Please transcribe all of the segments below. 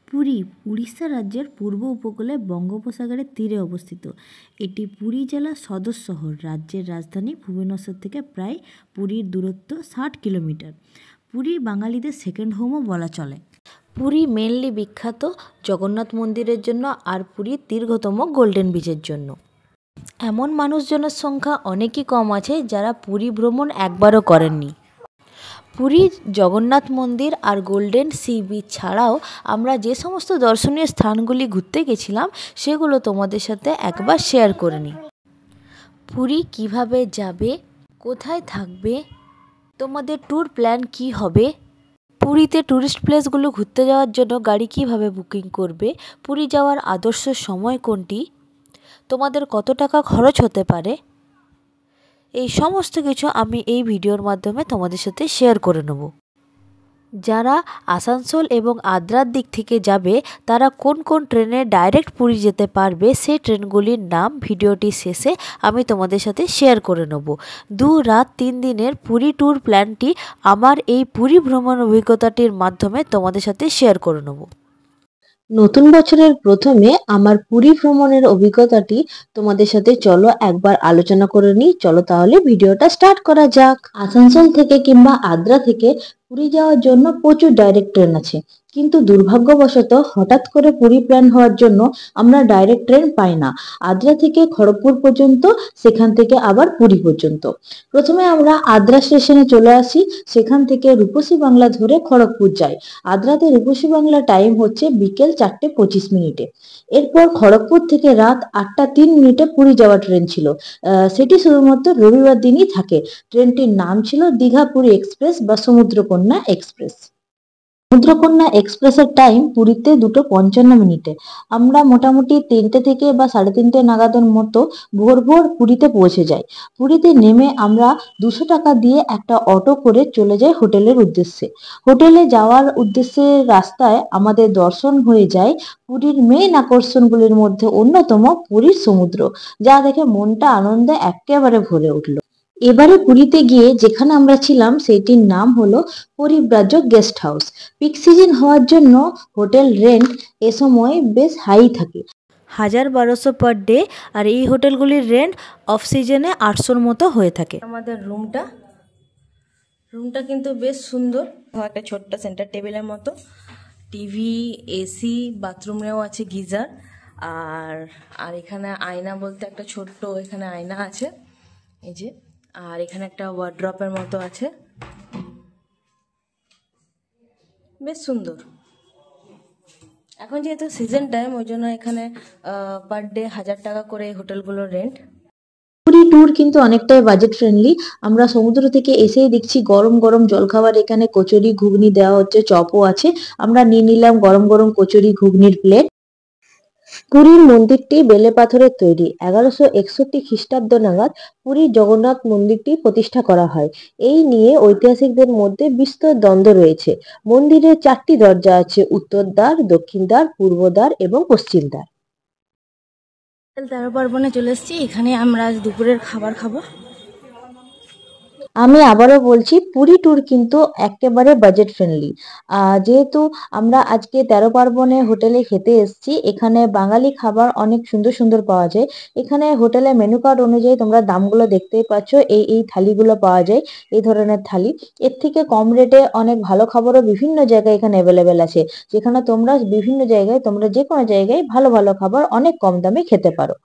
পুরী উড়িষ্যা রাজ্যের পূর্ব উপকূলে বঙ্গোপসাগরের তীরে অবস্থিত। এটি পুরী জেলার সদর শহর। রাজ্যের রাজধানী ভুবনেশ্বর থেকে প্রায় পুরীর দূরত্ব 60 কিলোমিটার। পুরী বাঙালিদের সেকেন্ড হোমও বলা চলে। পুরী মেনলি বিখ্যাত জগন্নাথ মন্দিরের জন্য আর পুরীর দীর্ঘতম গোল্ডেন বিচের জন্য। এমন মানুষজনের সংখ্যা অনেকই কম আছে যারা পুরী ভ্রমণ একবারও করেননি। পুরীর জগন্নাথ মন্দির আর গোল্ডেন সি বিচ ছাড়াও আমরা যে সমস্ত দর্শনীয় স্থানগুলি ঘুরতে গেছিলাম সেগুলো তোমাদের সাথে একবার শেয়ার করে নিই। পুরী কিভাবে যাবে, কোথায় থাকবে, তোমাদের ট্যুর প্ল্যান কি হবে, পুরীতে ট্যুরিস্ট প্লেসগুলো ঘুরতে যাওয়ার জন্য গাড়ি কিভাবে বুকিং করবে, পুরী যাওয়ার আদর্শ সময় কোনটি, তোমাদের কত টাকা খরচ হতে পারে, এই সমস্ত কিছু আমি এই ভিডিওর মাধ্যমে তোমাদের সাথে শেয়ার করে নেব। যারা আসানসোল এবং আদ্রার দিক থেকে যাবে তারা কোন কোন ট্রেনে ডাইরেক্ট পুরী যেতে পারবে সেই ট্রেনগুলির নাম ভিডিওটি শেষে আমি তোমাদের সাথে শেয়ার করে নেব। 2 রাত 3 দিনের পুরী ট্যুর প্ল্যানটি আমার এই পুরী ভ্রমণ অভিজ্ঞতাটির মাধ্যমে তোমাদের সাথে শেয়ার করে নেব। নতুন বছরের প্রথমে আমার পুরী ভ্রমণের অভিজ্ঞতাটি তোমাদের সাথে চলো একবার আলোচনা করে নিই। চলো তাহলে ভিডিওটা স্টার্ট করা যাক। আসানসোল থেকে কিংবা আদ্রা থেকে পুরী যাওয়ার জন্য প্রচুর ডাইরেক্ট ট্রেন আছে, কিন্তু দুর্ভাগ্যবশত হঠাৎ করে পুরী প্ল্যান হওয়ার জন্য আমরা ডাইরেক্ট ট্রেন পাই না। আদ্রা থেকে খড়গপুর পর্যন্ত, সেখান থেকে আবার পুরী পর্যন্ত। প্রথমে আমরা আদ্রা স্টেশনে চলে আসি, সেখান থেকে রূপসী বাংলা ধরে খড়গপুর যাই। আদ্রাতে রূপসী বাংলা টাইম হচ্ছে বিকেল 4:25। এরপর খড়গপুর থেকে রাত 8:03 পুরী যাওয়ার ট্রেন ছিল। সেটি শুধুমাত্র রবিবার দিনই থাকে। ট্রেনটির নাম ছিল দীঘা পুরী এক্সপ্রেস বা সমুদ্রকন্যা এক্সপ্রেস। সমুদ্রকন্যা এক্সপ্রেসের টাইম পুরীতে 2:55। আমরা মোটামুটি 3টে থেকে বা 3:30 নাগাদের মতো ভোর ভোর পুরীতে পৌঁছে যাই। পুরীতে নেমে আমরা 200 টাকা দিয়ে একটা অটো করে চলে যাই হোটেলের উদ্দেশ্যে। হোটেলে যাওয়ার উদ্দেশ্যে রাস্তায় আমাদের দর্শন হয়ে যায় পুরীর মেইন আকর্ষণগুলির মধ্যে অন্যতম পুরীর সমুদ্র, যা দেখে মনটা আনন্দে একেবারে ভরে উঠলো। এবারে পুরীতে গিয়ে যেখানে আমরা ছিলাম সেটির নাম হলো পরিব্রাজক গেস্ট হাউস। পিক সিজন হওয়ার জন্য হোটেল রেন্ট এ সময় বেশ হাই থাকে, 1000-1200 পার ডে। আর এই হোটেলগুলির রেন্ট অফ সিজনে 800-র মতো হয়ে থাকে। আমাদের রুমটা কিন্তু বেশ সুন্দর, একটা ছোট্ট সেন্টার টেবিলের মতো, টিভি, এসি, বাথরুমেও আছে গিজার। আর এখানে আয়না বলতে একটা ছোট্ট এখানে আয়না আছে, এই যে। আর এখানে একটা ওয়ার্ড্রপের মতো আছে, বেশ সুন্দর। এখন যেহেতু সিজন টাইম ওই জন্য এখানে পার ডে 1000 টাকা করে হোটেলগুলোর রেন্ট। পুরী ট্যুর কিন্তু অনেকটাই বাজেট ফ্রেন্ডলি। আমরা সমুদ্র থেকে এসেই দেখছি গরম গরম জলখাবার, এখানে কচুরি ঘুগনি দেওয়া হচ্ছে, চপও আছে। আমরা নিয়ে নিলাম গরম গরম কচুরি ঘুগনির প্লেট। পুরীর মন্দিরটি বেলে পাথরের তৈরি। 1161 খ্রিস্টাব্দ নাগাদ পুরীর জগন্নাথ মন্দিরটি প্রতিষ্ঠা করা হয়। এই নিয়ে ঐতিহাসিকদের মধ্যে বিস্তর দ্বন্দ্ব রয়েছে। মন্দিরে 4টি দরজা আছে: উত্তর দ্বার, দক্ষিণ দ্বার, পূর্ব দ্বার এবং পশ্চিম দ্বার। 13 পার্বণে চলে এসেছি, এখানে আমরা আজ দুপুরের খাবার খাবো। আমি আবারও বলছি, পুরী ট্যুর কিন্তু একেবারে বাজেট ফ্রেন্ডলি। যেহেতু আমরা আজকে 13 পার্বণে হোটেলে খেতে এসেছি, এখানে বাঙালি খাবার অনেক সুন্দর সুন্দর পাওয়া যায়। এখানে হোটেলে মেনু কার্ড অনুযায়ী তোমরা দামগুলো দেখতেই পাচ্ছ। এই থালিগুলো পাওয়া যায়, এই ধরনের থালি। এর থেকে কম রেটে অনেক ভালো খাবারও বিভিন্ন জায়গায় এখানে অ্যাভেলেবেল আছে, যেখানে তোমরা বিভিন্ন জায়গায়, তোমরা যে কোনো জায়গায় ভালো ভালো খাবার অনেক কম দামে খেতে পারো।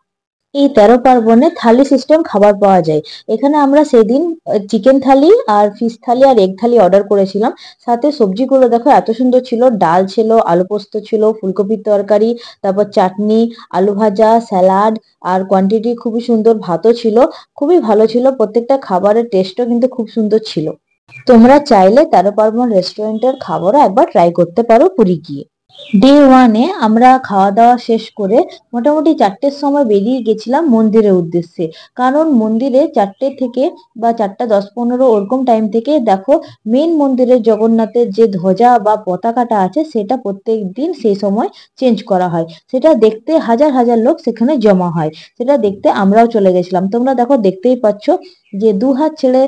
এই 13 পার্বণে থালি সিস্টেম খাবার পাওয়া যায়। এখানে আমরা সেদিন চিকেন থালি আর ফিশ থালি আর এগ থালি অর্ডার করেছিলাম। সাথে সবজিগুলো দেখো এত সুন্দর ছিল, ডাল ছিল, আলু পোস্ত ছিল, ফুলকপির তরকারি, তারপর চাটনি, আলু ভাজা, স্যালাড, আর কোয়ান্টিটি খুবই সুন্দর, ভাতও ছিল, খুবই ভালো ছিল। প্রত্যেকটা খাবারের টেস্টও কিন্তু খুব সুন্দর ছিল। তোমরা চাইলে 13 পার্বণ রেস্টুরেন্টের খাবারও একবার ট্রাই করতে পারো পুরী গিয়ে। ডে 1-এ আমরা খাওয়া দাওয়া শেষ করে মোটামুটি 4টের সময় বেরিয়ে গেছিলাম মন্দিরের উদ্দেশ্যে। কারণ মন্দিরে 4টে থেকে বা 4:10-15 ওরকম টাইম থেকে দেখো মেন মন্দিরের জগন্নাথের যে ধ্বজা বা পতাকাটা আছে সেটা প্রত্যেক দিন সেই সময় চেঞ্জ করা হয়। সেটা দেখতে হাজার হাজার লোক সেখানে জমা হয়। সেটা দেখতে আমরাও চলে গেছিলাম। তোমরা দেখো দেখতেই পাচ্ছ যে 2 হাত ছেড়ে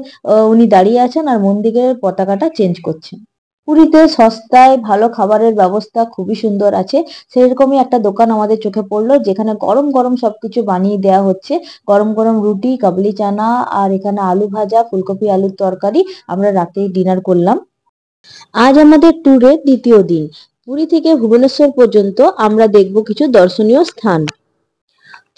উনি দাঁড়িয়ে আছেন আর মন্দিরের পতাকাটা চেঞ্জ করছেন। পুরীতে সস্তায় ভালো খাবারের ব্যবস্থা খুবই সুন্দর আছে। সেরকমই একটা দোকান আমাদের চোখে পড়লো, যেখানে গরম গরম সবকিছু বানিয়ে দেওয়া হচ্ছে। গরম গরম রুটি, কাবলি চানা, আর এখানে আলু ভাজা, ফুলকপি আলুর তরকারি। আমরা রাতে ডিনার করলাম। আজ আমাদের ট্যুরের দ্বিতীয় দিন। পুরী থেকে ভুবনেশ্বর পর্যন্ত আমরা দেখব কিছু দর্শনীয় স্থান।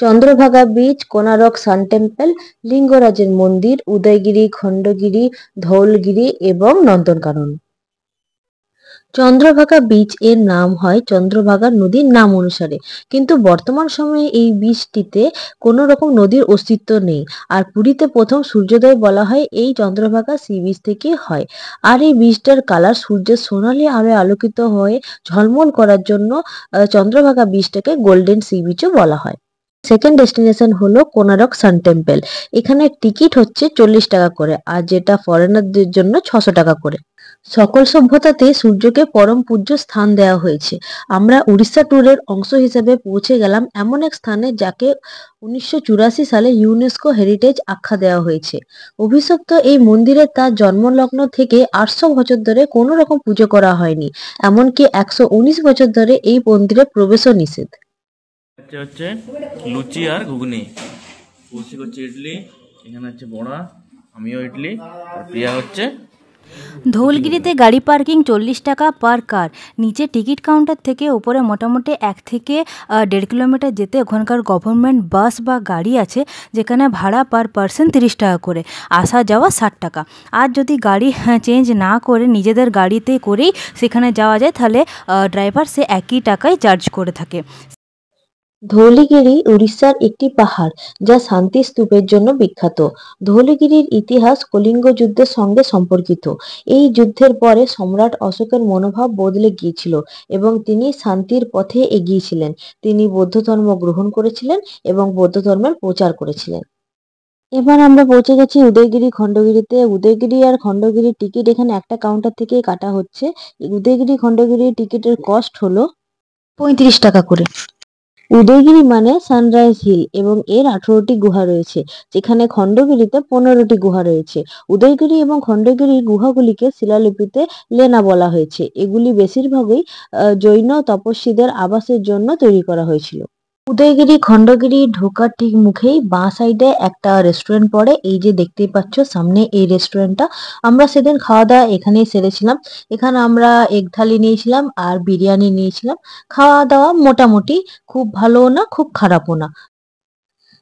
Chandrabhaga beach, Konark sun temple, লিঙ্গরাজের মন্দির, উদয়গিরি, খণ্ডগিরি, ধৌলগিরি এবং নন্দনকানন। চন্দ্রভাগা বিচ এর নাম হয় চন্দ্রভাগা নদীর নাম অনুসারে, কিন্তু বর্তমান সময়ে এই বিচটিতে কোনো রকম নদীর অস্তিত্ব নেই। আর পুরীতে প্রথম সূর্যোদয় বলা হয় এই চন্দ্রভাগা সি বিচ থেকে হয়। আর এই বিচটার কালার সূর্যের সোনালী আলোয় আলোকিত হয়ে ঝলমল করার জন্য চন্দ্রভাগা বিচটাকে গোল্ডেন সি বিচও বলা হয়। সেকেন্ড ডেস্টিনেশন হলো কোনারক সান টেম্পল। এখানে টিকিট হচ্ছে 40 টাকা করে, আর যেটা ফরেনারদের জন্য 600 টাকা করে। সকল সভ্যতাতে সূর্যকে পরম পূজ্য স্থান দেওয়া হয়েছে। আমরা উড়িষ্যা ট্যুরের অংশ হিসেবে পৌঁছে গেলাম এমন এক স্থানে যাকে 1984 সালে ইউনেস্কো হেরিটেজ আখ্যা দেওয়া হয়েছে। অভিশপ্ত এই মন্দিরে তার জন্মলগ্ন থেকে 800 বছর ধরে কোনো রকম পুজো করা হয়নি। এমনকি 119 বছর ধরে এই মন্দিরে প্রবেশও নিষেধ। হচ্ছে লুচি আর ঘুগনি, কৌশিক হচ্ছে ইডলি, এখানে হচ্ছে বড়া, আমিও ইডলি, আর প্রিয়া হচ্ছে। ধৌলগিরিতে গাড়ি পার্কিং 40 টাকা পার কার। নিচে টিকিট কাউন্টার থেকে উপরে মোটামুটি 1 থেকে 1.5 কিলোমিটার যেতে ওখানকার গভর্নমেন্ট বাস বা গাড়ি আছে, যেখানে ভাড়া পার পার্সন 30 টাকা করে, আসা যাওয়া 60 টাকা। আর যদি গাড়ি চেঞ্জ না করে নিজেদের গাড়িতে করেই সেখানে যাওয়া যায়, তাহলে ড্রাইভার সে একই টাকায় চার্জ করে থাকে। ধৌলিগিরি উড়িষ্যার একটি পাহাড়, যা শান্তি স্তূপের জন্য বিখ্যাত। ধৌলিগিরির ইতিহাস কলিঙ্গ যুদ্ধের সঙ্গে সম্পর্কিত। এই যুদ্ধের পরে সম্রাট অশোকের মনোভাব বদলে গিয়েছিল এবং তিনি শান্তির পথে এগিয়েছিলেন। তিনি বৌদ্ধ ধর্ম গ্রহণ করেছিলেন এবং বৌদ্ধ ধর্মের প্রচার করেছিলেন। এবার আমরা পৌঁছে গেছি উদয়গিরি খণ্ডগিরিতে। উদয়গিরি আর খণ্ডগিরির টিকিট এখানে একটা কাউন্টার থেকেই কাটা হচ্ছে। উদয়গিরি খণ্ডগিরির টিকিটের কস্ট হলো 35 টাকা করে। উদয়গিরি মানে সানরাইজ হিল এবং এর 18টি গুহা রয়েছে, যেখানে খণ্ডগিরিতে 15টি গুহা রয়েছে। উদয়গিরি এবং খণ্ডগিরি গুহাগুলিকে শিলালিপিতে লেনা বলা হয়েছে। এগুলি বেশিরভাগই জৈন তপস্বীদের আবাসের জন্য তৈরি করা হয়েছিল। উদয়গিরি খণ্ডগিরি ঢোকার ঠিক মুখেই বাঁ সাইডে একটা রেস্টুরেন্ট পড়ে। এই যে দেখতেই পাচ্ছ সামনে এই রেস্টুরেন্টটা। আমরা সেদিন খাওয়া দাওয়া এখানেই সেরেছিলাম। এখানে আমরা এগ থালি নিয়েছিলাম আর বিরিয়ানি নিয়েছিলাম। খাওয়া দাওয়া মোটামুটি, খুব ভালোও না খুব খারাপও না।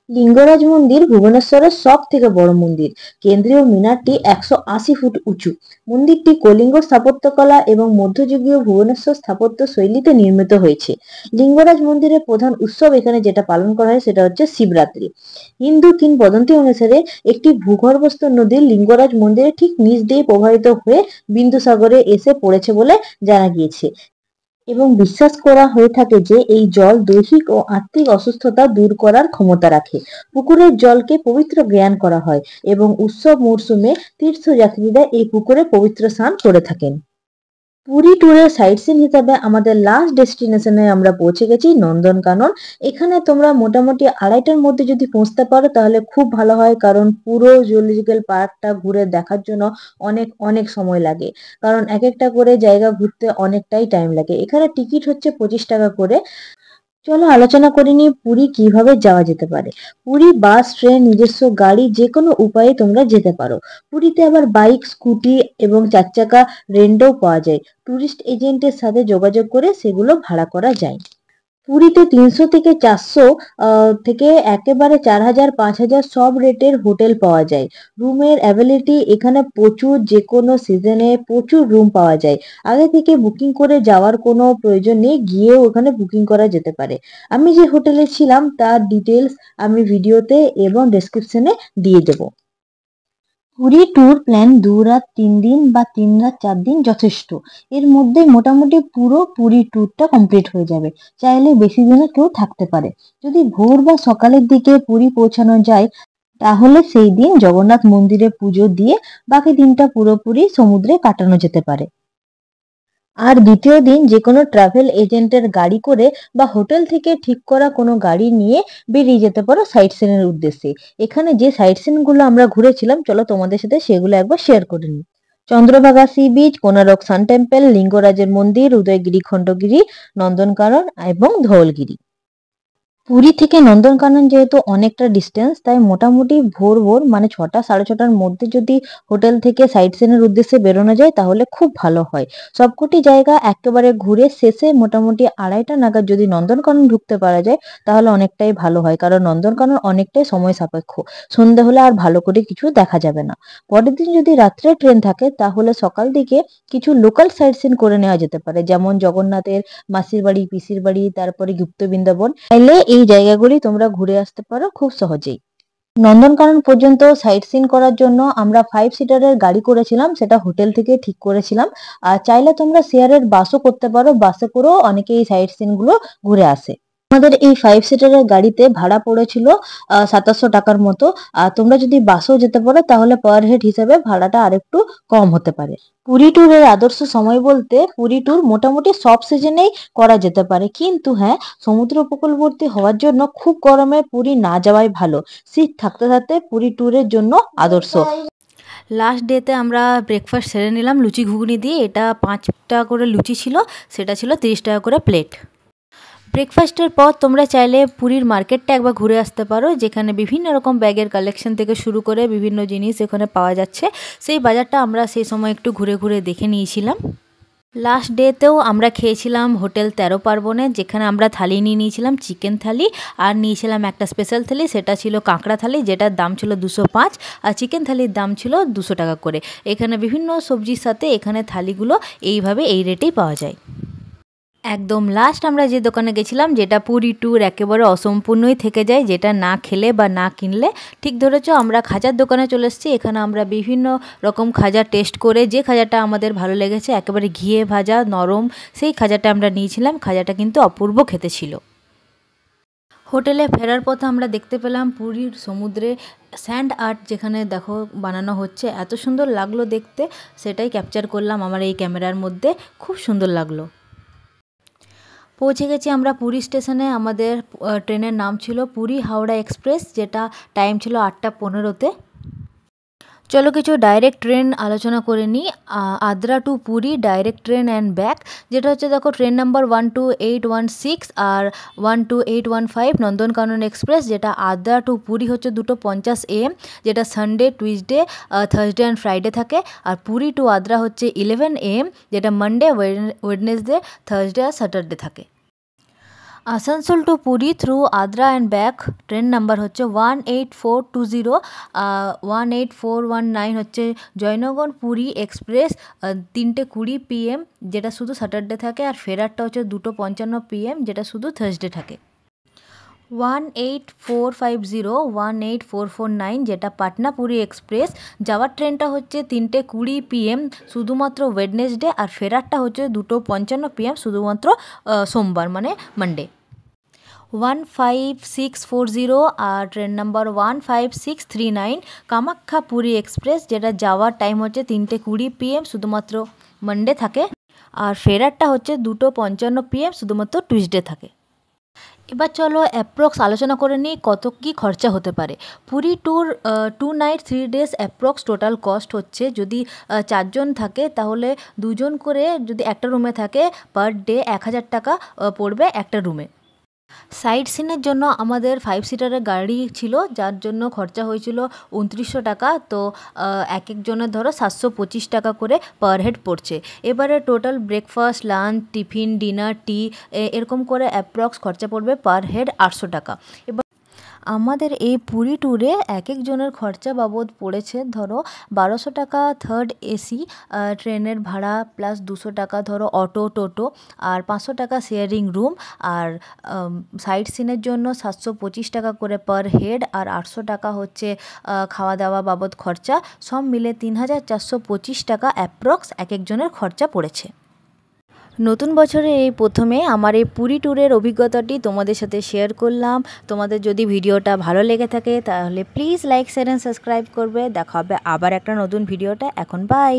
লিঙ্গরাজ মন্দির ভুবনেশ্বরের সব থেকে বড় মন্দির। কেন্দ্রীয় মিনারটি 180 ফুট উঁচু। মন্দিরটি কলিঙ্গ স্থাপত্যকলা এবং মধ্যযুগীয় ভুবনেশ্বর স্থাপত্য শৈলীতে নির্মিত হয়েছে। লিঙ্গরাজ মন্দিরের প্রধান উৎসব এখানে যেটা পালন করা হয় সেটা হচ্ছে শিবরাত্রি। হিন্দু কিংবদন্তি অনুসারে একটি ভূগর্ভস্থ নদী লিঙ্গরাজ মন্দিরের ঠিক নিচ দিয়ে প্রবাহিত হয়ে বিন্দুসাগরে এসে পড়েছে বলে জানা গিয়েছে এবং বিশ্বাস করা হয়ে থাকে যে এই জল দৈহিক ও আত্মিক অসুস্থতা দূর করার ক্ষমতা রাখে। পুকুরের জলকে পবিত্র জ্ঞান করা হয় এবং উৎসব মরশুমে তীর্থযাত্রীরা এই পুকুরে পবিত্র স্নান করে থাকেন। পুরী ট্যুরের সাইট সিন হিসাবে আমাদের লাস্ট ডেস্টিনেশনে আমরা পৌঁছে গেছি নন্দনকানন। এখানে তোমরা মোটামুটি 2:30টার মধ্যে যদি পৌঁছতে পারো তাহলে খুব ভালো হয়, কারণ পুরো জুলজিক্যাল পার্কটা ঘুরে দেখার জন্য অনেক অনেক সময় লাগে, কারণ এক একটা করে জায়গা ঘুরতে অনেকটাই টাইম লাগে। এখানে টিকিট হচ্ছে 25 টাকা করে। চলো আলোচনা করে নিই পুরী কিভাবে যাওয়া যেতে পারে। পুরী বাস, ট্রেন, নিজস্ব গাড়ি যে কোনো উপায়ে তোমরা যেতে পারো। পুরীতে আবার বাইক, স্কুটি এবং 4 চাকা রেন্টও পাওয়া যায়। ট্যুরিস্ট এজেন্টের সাথে যোগাযোগ করে সেগুলো ভাড়া করা যায়। পুরীতে 300 থেকে 400 থেকে একেবারে 4000, 5000 সব রেটের হোটেল পাওয়া যায়। রুমের অ্যাভেলেবিলিটি এখানে প্রচুর, যে কোনো সিজনে প্রচুর রুম পাওয়া যায়। আগে থেকে বুকিং করে যাওয়ার কোনো প্রয়োজন নেই, গিয়েও ওখানে বুকিং করা যেতে পারে। আমি যে হোটেলে ছিলাম তার ডিটেলস আমি ভিডিওতে এবং ডেসক্রিপশনে দিয়ে দেবো। পুরী ট্যুর প্ল্যান 2 রাত 3 দিন বা 3 রাত 4 দিন যথেষ্ট। এর মধ্যে মোটামুটি পুরো পুরী ট্যুরটা কমপ্লিট হয়ে যাবে। চাইলে বেশি দিনও কেউ থাকতে পারে। যদি ভোর বা সকালের দিকে পুরী পৌঁছানো যায় তাহলে সেই দিন জগন্নাথ মন্দিরে পুজো দিয়ে বাকি দিনটা পুরোপুরি সমুদ্রে কাটানো যেতে পারে। আর দ্বিতীয় দিন যে কোনো ট্রাভেল এজেন্টের গাড়ি করে বা হোটেল থেকে ঠিক করা কোনো গাড়ি নিয়ে বেরিয়ে যেতে পারো সাইট সিনের উদ্দেশ্যে। এখানে যে সাইট সিন গুলো আমরা ঘুরেছিলাম, চলো তোমাদের সাথে সেগুলো একবার শেয়ার করে নিই। Chandrabhaga sea beach, Konark sun temple, লিঙ্গরাজের মন্দির, উদয়গিরি, খণ্ডগিরি, নন্দনকানন এবং ধৌলগিরি। পুরী থেকে নন্দনকানন যেহেতু অনেকটা ডিস্টেন্স, তাই মোটামুটি ভোর ভোর মানে 6টা 6:30টার মধ্যে যদি হোটেল থেকে সাইট সিনের উদ্দেশ্যে বেরোনো যায় তাহলে খুব ভালো হয়। সবকটি জায়গা একেবারে ঘুরে শেষে মোটামুটি 2:30টা নাগাদ যদি নন্দনকানন ঢুকতে পারা যায় তাহলে অনেকটাই ভালো হয়, কারণ নন্দনকানন অনেকটাই সময় সাপেক্ষ। সন্ধে হলে আর ভালো করে কিছু দেখা যাবে না। পরের দিন যদি রাত্রে ট্রেন থাকে তাহলে সকাল দিকে কিছু লোকাল সাইট সিন করে নেওয়া যেতে পারে, যেমন জগন্নাথের মাসির বাড়ি, পিসির বাড়ি, তারপরে গুপ্ত বৃন্দাবন। চাইলে এই জায়গাগুলি তোমরা ঘুরে আসতে পারো খুব সহজেই। নন্দনকানন পর্যন্ত সাইট সিন করার জন্য আমরা 5 সিটারের গাড়ি করেছিলাম, সেটা হোটেল থেকে ঠিক করেছিলাম। আর চাইলে তোমরা শেয়ারের বাসও করতে পারো, বাসে করেও অনেকে এই সাইট সিন গুলো ঘুরে আসে। আমাদের এই 5 সিটারের গাড়িতে ভাড়া পড়েছিল 2700 টাকার মতো। আর তোমরা যদি বাসেও যেতে পারো তাহলে পার হেড হিসেবে ভাড়াটা আরেকটু কম হতে পারে। পুরী ট্যুরের আদর্শ সময় বলতে পুরী ট্যুর মোটামুটি সব সিজনেই করা যেতে পারে, কিন্তু হ্যাঁ, সমুদ্র উপকূলবর্তী হওয়ার জন্য খুব গরমে পুরী না যাওয়াই ভালো। শীত থাকতে থাকতে পুরী ট্যুরের জন্য আদর্শ। লাস্ট ডেতে আমরা ব্রেকফাস্ট সেরে নিলাম লুচি ঘুগনি দিয়ে। এটা 5 টাকা করে লুচি ছিল, সেটা ছিল 30 টাকা করে প্লেট। ব্রেকফাস্টের পর তোমরা চাইলে পুরীর মার্কেটটা একবার ঘুরে আসতে পারো, যেখানে বিভিন্ন রকম ব্যাগের কালেকশন থেকে শুরু করে বিভিন্ন জিনিস এখানে পাওয়া যাচ্ছে। সেই বাজারটা আমরা সেই সময় একটু ঘুরে ঘুরে দেখে নিয়েছিলাম। লাস্ট ডেতেও আমরা খেয়েছিলাম হোটেল 13 পার্বণে, যেখানে আমরা থালি নিয়ে নিয়েছিলাম চিকেন থালি, আর নিয়েছিলাম একটা স্পেশাল থালি, সেটা ছিল কাঁকড়া থালি, যেটার দাম ছিল 205, আর চিকেন থালির দাম ছিল 200 টাকা করে। এখানে বিভিন্ন সবজির সাথে এখানে থালিগুলো এইভাবে এই রেটেই পাওয়া যায়। একদম লাস্ট আমরা যে দোকানে গেছিলাম, যেটা পুরী ট্যুর একেবারে অসম্পূর্ণই থেকে যায়, যেটা না খেলে বা না কিনলে। ঠিক ধরেছ, আমরা খাজার দোকানে চলে এসেছি। এখানে আমরা বিভিন্ন রকম খাজা টেস্ট করে যে খাজাটা আমাদের ভালো লেগেছে, একেবারে ঘিয়ে ভাজা নরম, সেই খাজাটা আমরা নিয়েছিলাম। খাজাটা কিন্তু অপূর্ব খেতে ছিল। হোটেলে ফেরার পথে আমরা দেখতে পেলাম পুরীর সমুদ্রে স্যান্ড আর্ট, যেখানে দেখো বানানো হচ্ছে। এত সুন্দর লাগলো দেখতে, সেটাই ক্যাপচার করলাম আমার এই ক্যামেরার মধ্যে। খুব সুন্দর লাগলো। পৌঁছে গেছি আমরা পুরী স্টেশনে। আমাদের ট্রেনের নাম ছিল পুরী হাওড়া এক্সপ্রেস, যেটা টাইম ছিল 8টা 15-তে। চলো কিছু ডাইরেক্ট ট্রেন আলোচনা করে নিই। Adra to Puri direct train and back, যেটা হচ্ছে দেখো ট্রেন নাম্বার 12816 আর 12815 নন্দনকানন এক্সপ্রেস, যেটা আদ্রা টু পুরী হচ্ছে 2:50 AM, যেটা Sunday, Tuesday, Thursday and Friday থাকে। আর পুরী টু আদ্রা হচ্ছে 11 AM, যেটা মানডে, ওয়েডনেসডে, থার্সডে আর স্যাটারডে থাকে। Asansol to Puri through Adra and back train number হচ্ছে 18420, 18419 হচ্ছে জয়নগর পুরী এক্সপ্রেস 3:20 PM, যেটা শুধু স্যাটারডে থাকে। আর ফেরারটা হচ্ছে 2:55 PM, যেটা শুধু থার্সডে থাকে। 18450, 18449, যেটা পাটনা পুরী এক্সপ্রেস, যাওয়ার ট্রেনটা হচ্ছে 3:20 PM শুধুমাত্র ওয়েডনেসডে, আর ফেরারটা হচ্ছে 2:55 PM শুধুমাত্র সোমবার মানে মানডে। 15640 আর train number 15639 Kamakhya Puri express, যেটা যাওয়ার টাইম হচ্ছে 3:20 PM শুধুমাত্র মানডে থাকে, আর ফেরারটা হচ্ছে 2:55 PM শুধুমাত্র টুইসডে থাকে। এবার চলো অ্যাপ্রক্স আলোচনা করে নিই কত কি খরচা হতে পারে। Puri tour 2 night 3 days approx total cost হচ্ছে, যদি 4 জন থাকে তাহলে 2 জন করে যদি একটা রুমে থাকে পার ডে 1000 টাকা পড়বে একটা রুমে। সাইট সিনের জন্য আমাদের 5 সিটারের গাড়ি ছিল, যার জন্য খরচা হয়েছিল 2900 টাকা। তো এক একজনের ধরো 725 টাকা করে পার হেড পড়ছে। এবারে total breakfast, lunch, tiffin, dinner, tea এরকম করে অ্যাপ্রক্স খরচা পড়বে পার হেড 800 টাকা। এবার আমাদের এই পুরী ট্যুরে এক একজনের খরচা বাবদ পড়েছে ধরো 1200 টাকা থার্ড এসি ট্রেনের ভাড়া, প্লাস 200 টাকা ধরো অটো টোটো, আর 500 টাকা শেয়ারিং রুম, আর সাইট সিনের জন্য 725 টাকা করে পার হেড, আর 800 টাকা হচ্ছে খাওয়া দাওয়া বাবদ খরচা। সব মিলে 3425 টাকা অ্যাপ্রক্স এক একজনের খরচা পড়েছে। নতুন বছরে এই প্রথমে আমার এই পুরী ট্যুরের অভিজ্ঞতাটি তোমাদের সাথে শেয়ার করলাম। তোমাদের যদি ভিডিওটা ভালো লেগে থাকে তাহলে please like, share and subscribe করবে। দেখা হবে আবার একটা নতুন ভিডিওটা। এখন বাই।